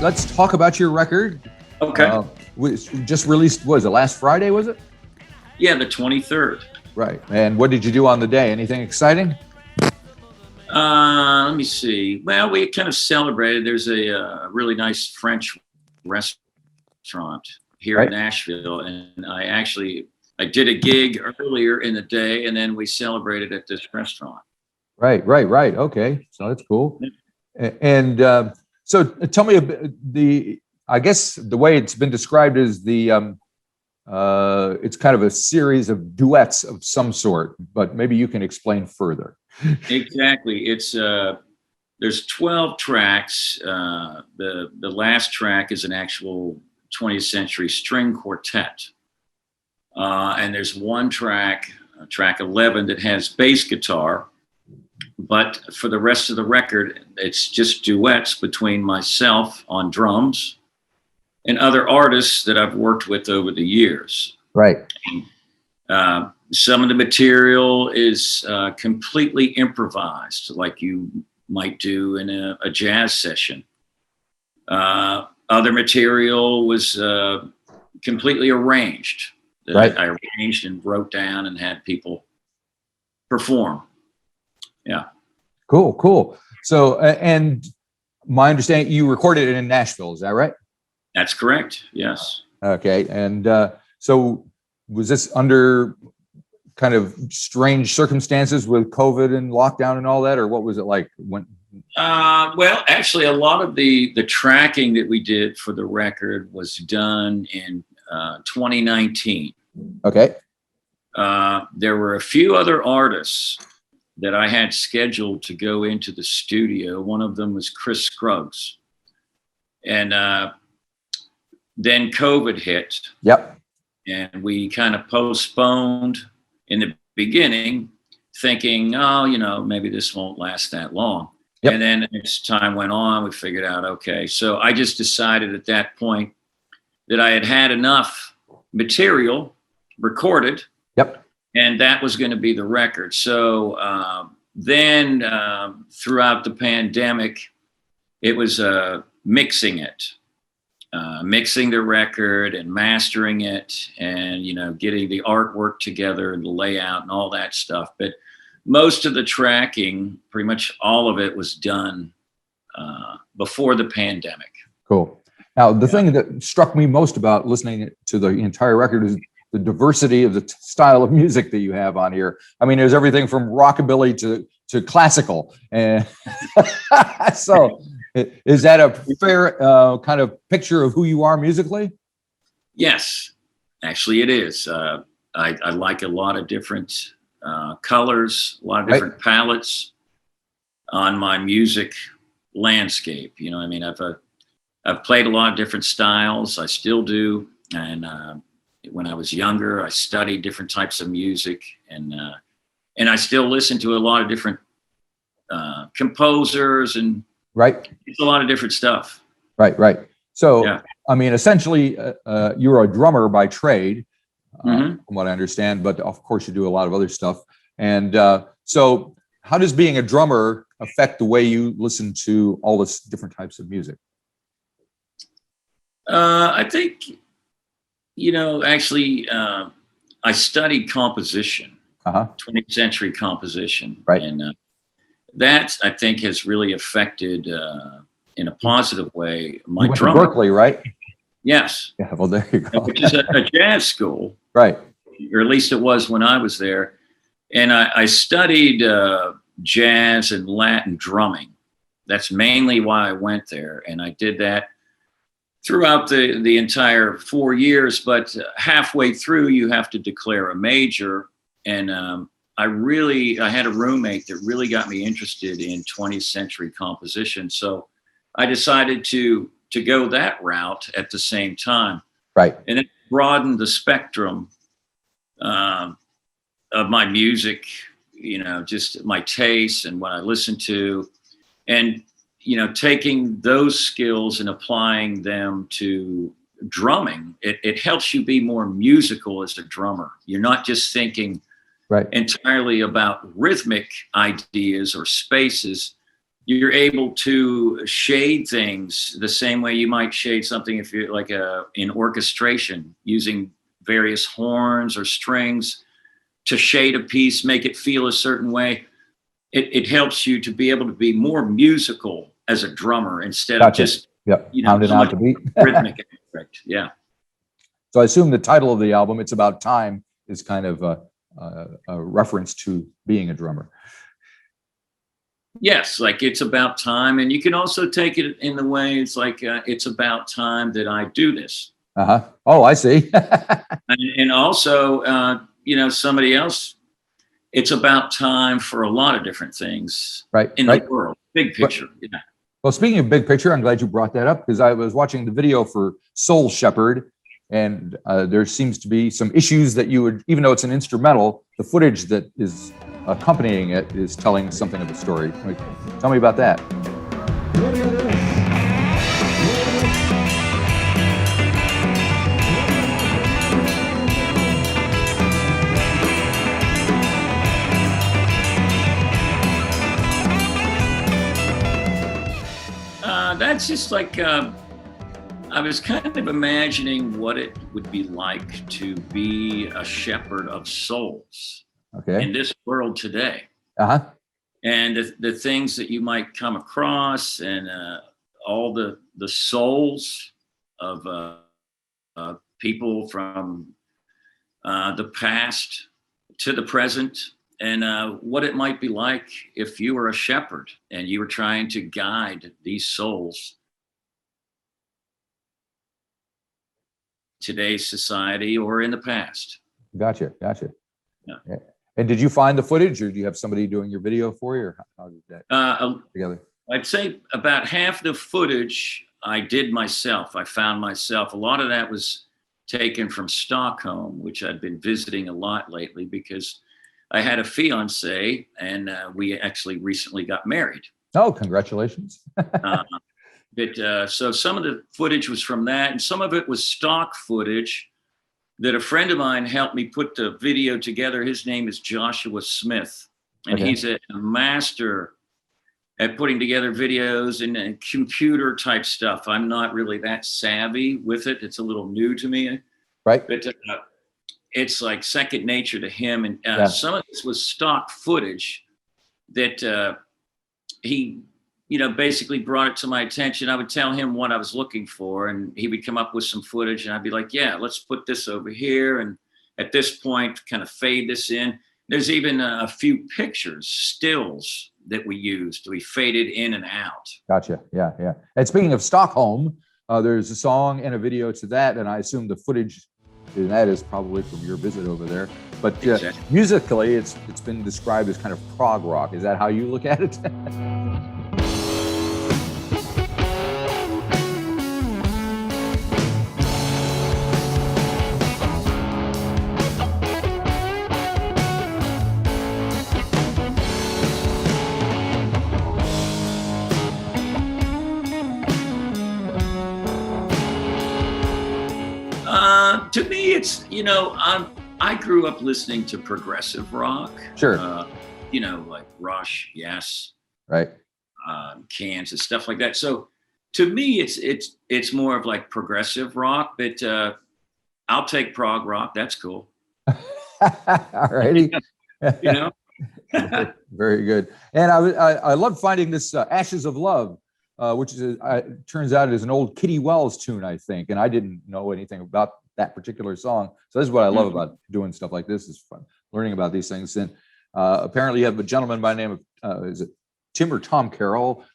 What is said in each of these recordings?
let's talk about your record. Okay. We just released, was it last Friday, was it? Yeah, the 23rd. Right. And what did you do on the day? Anything exciting? Let me see. Well, we kind of celebrated. There's a really nice French restaurant here in Nashville, and I did a gig earlier in the day, and then we celebrated at this restaurant. Right. Okay, so that's cool. And so tell me I guess the way it's been described is it's kind of a series of duets of some sort, but maybe you can explain further. Exactly. It's there's 12 tracks. The last track is an actual 20th century string quartet. And there's one track 11, that has bass guitar. But for the rest of the record, it's just duets between myself on drums and other artists that I've worked with over the years. Right. Some of the material is completely improvised, like you might do in a jazz session. Other material was completely arranged. That I arranged and wrote down and had people perform. Yeah. Cool. So, and my understanding, you recorded it in Nashville, is that right? That's correct. Yes. Okay. And so was this under kind of strange circumstances with COVID and lockdown and all that, or what was it like when? Well, actually, a lot of the tracking that we did for the record was done in 2019. Okay. There were a few other artists that I had scheduled to go into the studio. One of them was Chris Scruggs. And then COVID hit. Yep. And we kind of postponed in the beginning, thinking, maybe this won't last that long. Yep. And then as time went on, we figured out, okay. So I just decided at that point that I had enough material recorded. Yep. And that was going to be the record. So then throughout the pandemic, it was mixing the record and mastering it, and getting the artwork together and the layout and all that stuff. But most of the tracking, pretty much all of it, was done before the pandemic. Cool. Now, the thing that struck me most about listening to the entire record is the diversity of the style of music that you have on here. I mean, there's everything from rockabilly to classical. And so is that a fair kind of picture of who you are musically? Yes, actually it is. I like a lot of different colors, a lot of different palettes on my music landscape. I've played a lot of different styles. I still do. And when I was younger, I studied different types of music, and I still listen to a lot of different composers, and it's a lot of different stuff. Right. So, I mean, essentially, you're a drummer by trade, from what I understand, but of course you do a lot of other stuff. And so how does being a drummer affect the way you listen to all this different types of music? I think, actually, I studied composition, 20th century composition. Right. And that, I think, has really affected, in a positive way, my drumming. Berkeley, right? Yes. Yeah, well, there you go. Which is a jazz school. Right. Or at least it was when I was there. And I studied jazz and Latin drumming. That's mainly why I went there. And I did that throughout the entire 4 years, but halfway through you have to declare a major. And I had a roommate that really got me interested in 20th century composition. So I decided to go that route at the same time. Right. And it broadened the spectrum of my music, just my tastes and what I listen to. And taking those skills and applying them to drumming, it helps you be more musical as a drummer. You're not just thinking entirely about rhythmic ideas or spaces, you're able to shade things the same way you might shade something if you're like in orchestration, using various horns or strings to shade a piece, make it feel a certain way. It helps you to be able to be more musical as a drummer instead of just, pounding out the beat. Rhythmic aspect. Yeah. So I assume the title of the album, It's About Time, is kind of a reference to being a drummer. Yes, like it's about time. And you can also take it in the way it's like, it's about time that I do this. Uh-huh. Oh, I see. and also, somebody else, it's about time for a lot of different things in the world. Big picture. Yeah. Well, speaking of big picture, I'm glad you brought that up, because I was watching the video for Soul Shepherd, and there seems to be some issues that you would, even though it's an instrumental, the footage that is accompanying it is telling something of the story. Tell me about that. That's just like, I was kind of imagining what it would be like to be a shepherd of souls in this world today. Uh-huh. And the things that you might come across, and all the souls of people from the past to the present, and what it might be like if you were a shepherd and you were trying to guide these souls today's society or in the past. Gotcha. Yeah. And did you find the footage, or do you have somebody doing your video for you, or how did that together? I'd say about half the footage I did myself. I found myself. A lot of that was taken from Stockholm, which I'd been visiting a lot lately because I had a fiance, and we actually recently got married. Oh, congratulations. So some of the footage was from that, and some of it was stock footage that a friend of mine helped me put the video together. His name is Joshua Smith, and he's a master at putting together videos and computer type stuff. I'm not really that savvy with it. It's a little new to me. Right. But it's like second nature to him. And some of this was stock footage that he, basically brought it to my attention. I would tell him what I was looking for, and he would come up with some footage, and I'd be like, yeah, let's put this over here. And at this point, kind of fade this in. There's even a few pictures, stills that we used. We faded in and out. Gotcha. Yeah. And speaking of Stockholm, there's a song and a video to that, and I assume the footage in that is probably from your visit over there. But Exactly. Musically, it's been described as kind of prog rock. Is that how you look at it? To me, it's, I grew up listening to progressive rock. Sure. Like Rush, Yes. Right. Kansas, stuff like that. So to me, it's more of like progressive rock, but I'll take prog rock. That's cool. All righty. Very, very good. And I love finding this Ashes of Love, which is turns out is an old Kitty Wells tune, I think. And I didn't know anything about that particular song. So this is what I love about doing stuff like this, is fun, learning about these things. And apparently you have a gentleman by the name of, is it Tim or Tom Carroll,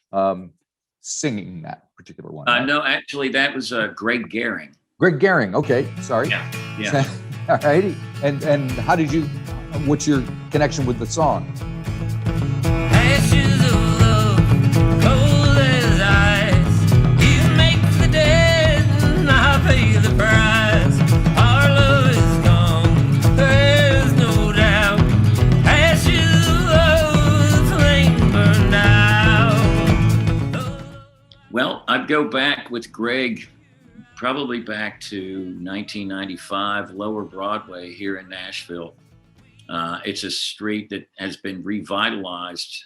singing that particular one? Right? No, actually that was Greg Gehring. Greg Gehring. Okay. Sorry. Yeah. All righty. And what's your connection with the song? Ashes of love, cold as ice. You make the dead, and I pay the price. Our love is gone, there's no doubt. Ashes of love, the flame burned out. Well, I'd go back with Greg, probably back to 1995, Lower Broadway here in Nashville. It's a street that has been revitalized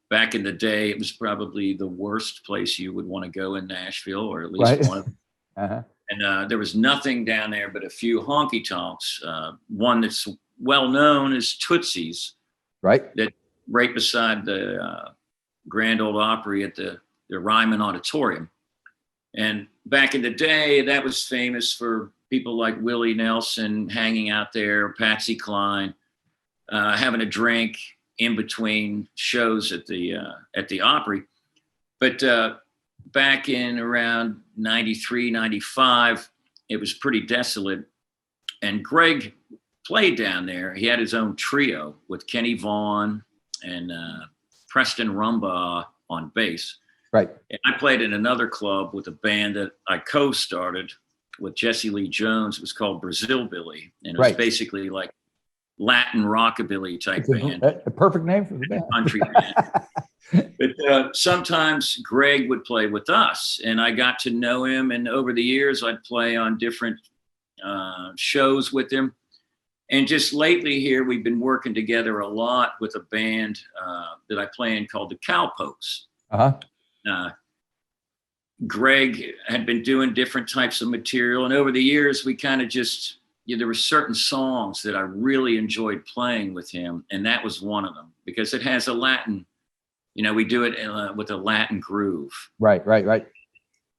back in the day, it was probably the worst place you would want to go in Nashville, or at least Right. one of them. Uh-huh. And there was nothing down there but a few honky tonks. One that's well known is Tootsie's, Right. that right beside the Grand Ole Opry at the Ryman Auditorium. And back in the day, that was famous for people like Willie Nelson hanging out there, Patsy Cline, having a drink in between shows at the Opry. But back in around 93, 95, it was pretty desolate. And Greg played down there. He had his own trio with Kenny Vaughan and Preston Rumbaugh on bass. Right. And I played in another club with a band that I co-started with Jesse Lee Jones. It was called Brazil Billy. And it was basically like Latin rockabilly type band. A perfect name for the band. Country band. But sometimes Greg would play with us, and I got to know him. And over the years, I'd play on different shows with him. And just lately here, we've been working together a lot with a band that I play in called the Cowpokes. Uh-huh. Greg had been doing different types of material. And over the years, we kind of just, there were certain songs that I really enjoyed playing with him. And that was one of them, because it has a Latin, we do it with a Latin groove. Right.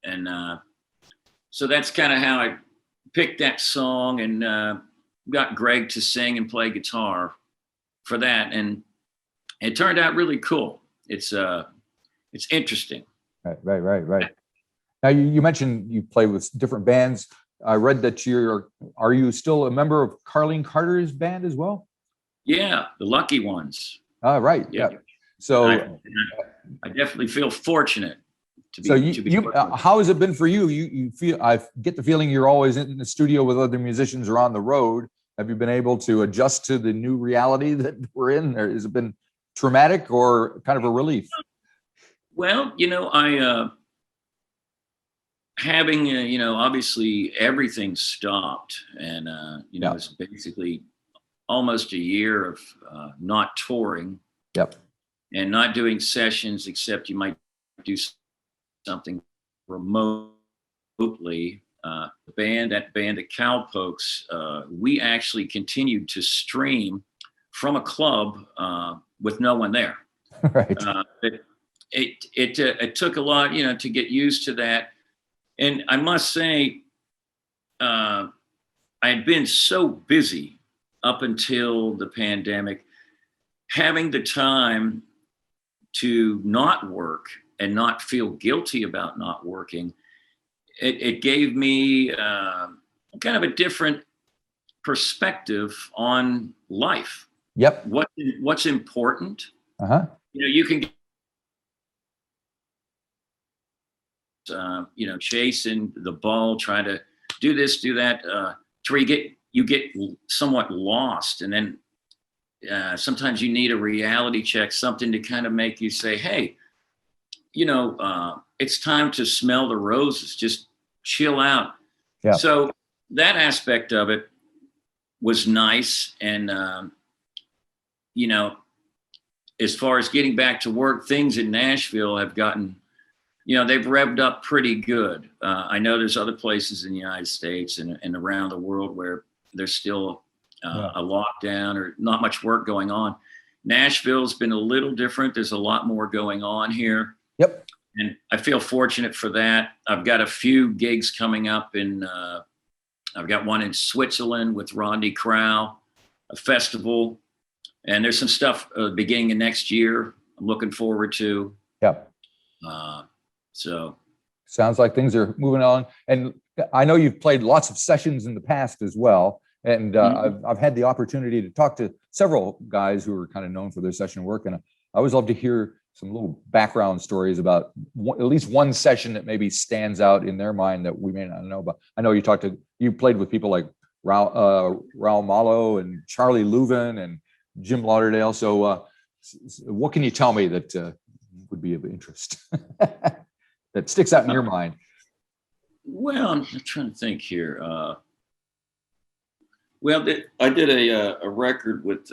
And so that's kind of how I picked that song and got Greg to sing and play guitar for that. And it turned out really cool. It's interesting. Right. Now you mentioned you play with different bands. I read that are you still a member of Carlene Carter's band as well? Yeah, the Lucky Ones. Right. Yeah. So I definitely feel fortunate to be. So how has it been for you? You feel, I get the feeling you're always in the studio with other musicians or on the road. Have you been able to adjust to the new reality that we're in? Or has it been traumatic or kind of a relief? Well, I having obviously everything stopped, and it was basically almost a year of not touring. Yep. And not doing sessions, except you might do something remotely. That band, the Cowpokes, we actually continued to stream from a club with no one there. Right. It took a lot, to get used to that. And I must say, I had been so busy up until the pandemic, having the time to not work and not feel guilty about not working. It gave me kind of a different perspective on life. Yep. What's important. Uh-huh. You can chasing the ball, trying to do this, do that, to where you get somewhat lost. And then sometimes you need a reality check, something to kind of make you say, hey, it's time to smell the roses, just chill out. Yeah. So that aspect of it was nice. And, as far as getting back to work, things in Nashville have gotten, they've revved up pretty good. I know there's other places in the United States and around the world where there's still a lockdown or not much work going on. Nashville's been a little different. There's a lot more going on here. Yep. And I feel fortunate for that. I've got a few gigs coming up I've got one in Switzerland with Rodney Crowell, a festival. And there's some stuff beginning of next year I'm looking forward to. Yep. So sounds like things are moving on. And I know you've played lots of sessions in the past as well. And I've had the opportunity to talk to several guys who are kind of known for their session work. And I always love to hear some little background stories about at least one session that maybe stands out in their mind that we may not know about. I know you played with people like Raul Malo and Charlie Louvin and Jim Lauderdale. So what can you tell me that would be of interest that sticks out in your mind? Well, I'm trying to think here. I did a record with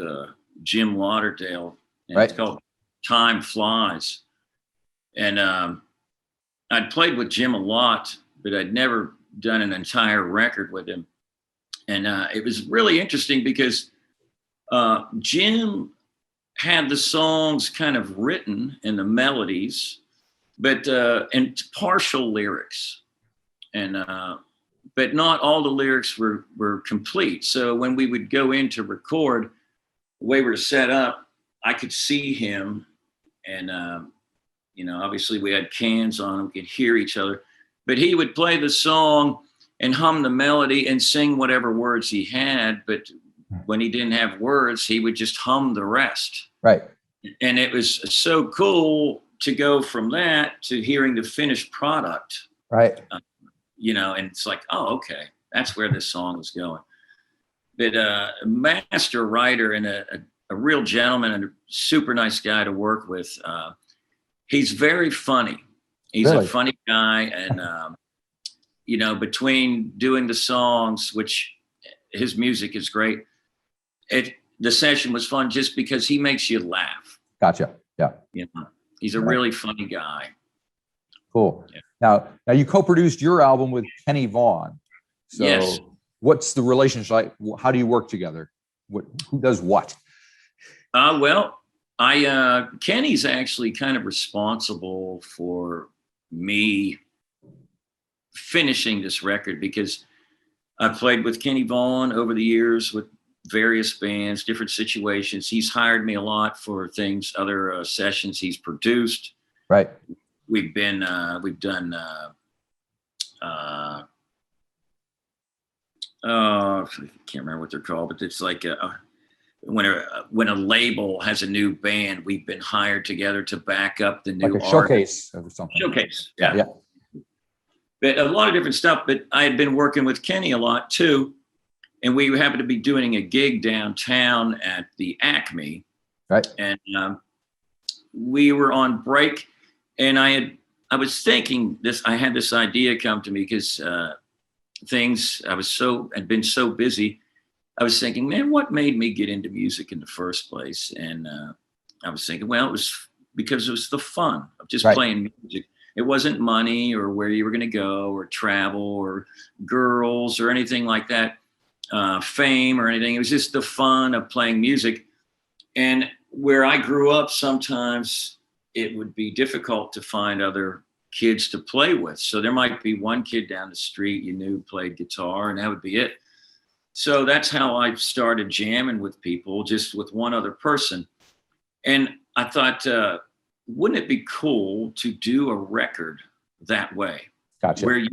Jim Lauderdale, and right. It's called time flies. And I'd played with Jim a lot, but I'd never done an entire record with him. And it was really interesting because Jim had the songs kind of written and the melodies, but and partial lyrics, and but not all the lyrics were complete. So when we would go in to record, the way we were set up, I could see him, and obviously we had cans on, we could hear each other, but he would play the song and hum the melody and sing whatever words he had, but when he didn't have words, he would just hum the rest. Right. And it was so cool to go from that to hearing the finished product. Right. And it's like, oh, okay, that's where this song was going. But a master writer and a real gentleman and a super nice guy to work with. He's very funny. He's Really? a funny guy. And, between doing the songs, which his music is great, the session was fun just because he makes you laugh. Gotcha. Yeah. He's a really funny guy. Cool. Yeah. Now you co-produced your album with Kenny Vaughan. So Yes. What's the relationship like? How do you work together? Who does what? Kenny's actually kind of responsible for me finishing this record because I played with Kenny Vaughan over the years with various bands, different situations. He's hired me a lot for things, other sessions he's produced. Right. We've done I can't remember what they're called, but it's like when a label has a new band, we've been hired together to back up the new Like a showcase or something. Showcase, yeah. Yeah. But a lot of different stuff. But I had been working with Kenny a lot too, and we happened to be doing a gig downtown at the Acme. Right. And we were on break, and I was thinking this. I had this idea come to me because had been so busy. I was thinking, man, what made me get into music in the first place? And I was thinking, well, it was because it was the fun of just playing music. It wasn't money or where you were going to go or travel or girls or anything like that, fame or anything. It was just the fun of playing music. And where I grew up, sometimes it would be difficult to find other kids to play with. So there might be one kid down the street you knew played guitar, and that would be it. So that's how I started jamming with people, just with one other person. And I thought, wouldn't it be cool to do a record that way? Gotcha. Where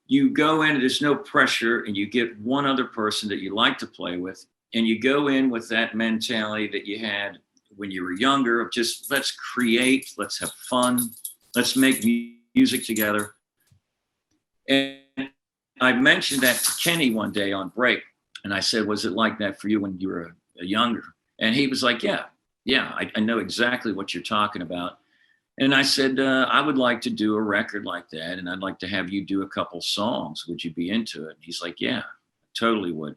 you go in, there's no pressure, and you get one other person that you like to play with, and you go in with that mentality that you had when you were younger of just, let's create, let's have fun, let's make music together. And I mentioned that to Kenny one day on break, and I said, was it like that for you when you were younger? And he was like, yeah, I know exactly what you're talking about. And I said, I would like to do a record like that, and I'd like to have you do a couple songs. Would you be into it? And he's like, yeah, totally would.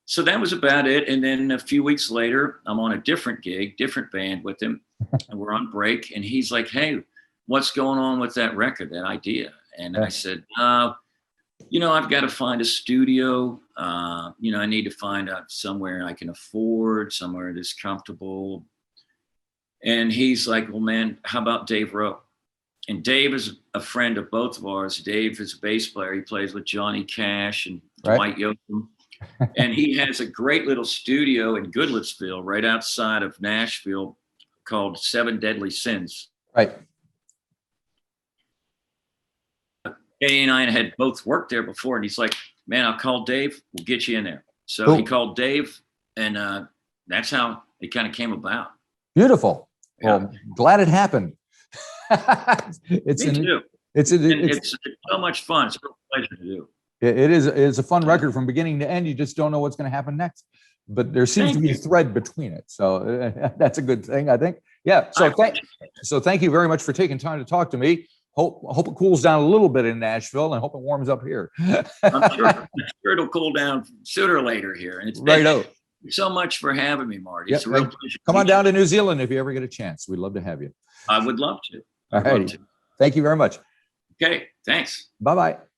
So that was about it. And then a few weeks later, I'm on a different gig, different band with him, and we're on break. And he's like, hey, what's going on with that record, that idea? And I said, I've got to find a studio. I need to find out somewhere I can afford, somewhere that's comfortable. And he's like, well, man, how about Dave Rowe? And Dave is a friend of both of ours. Dave is a bass player. He plays with Johnny Cash and Dwight Yoakam. And he has a great little studio in Goodlettsville, right outside of Nashville, called Seven Deadly Sins. Right. Kenny and I had both worked there before, and he's like, man, I'll call Dave. We'll get you in there. So Cool. He called Dave, and that's how it kind of came about. Beautiful. Yeah. Well, glad it happened. Me too. It's so much fun. It's a real pleasure to do. It's a fun record from beginning to end. You just don't know what's going to happen next, but there seems to be a thread between it. So that's a good thing, I think. Yeah. So thank you very much for taking time to talk to me. Hope it cools down a little bit in Nashville, and hope it warms up here. I'm sure it'll cool down sooner or later here. And it's Right. you so much for having me, Marty. Yep, It's a real pleasure. Come on down to New Zealand if you ever get a chance. We'd love to have you. I would love to. All I'd love right. to. Thank you very much. Okay, thanks. Bye-bye.